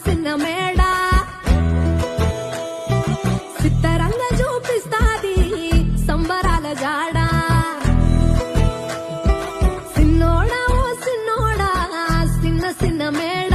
సిన్న మేడా సిత్తరంగా చూపిస్తాది సంబరాల జాడా సిన్నోడా ఓ సిన్నోడా సిన్న సిన్న మేడ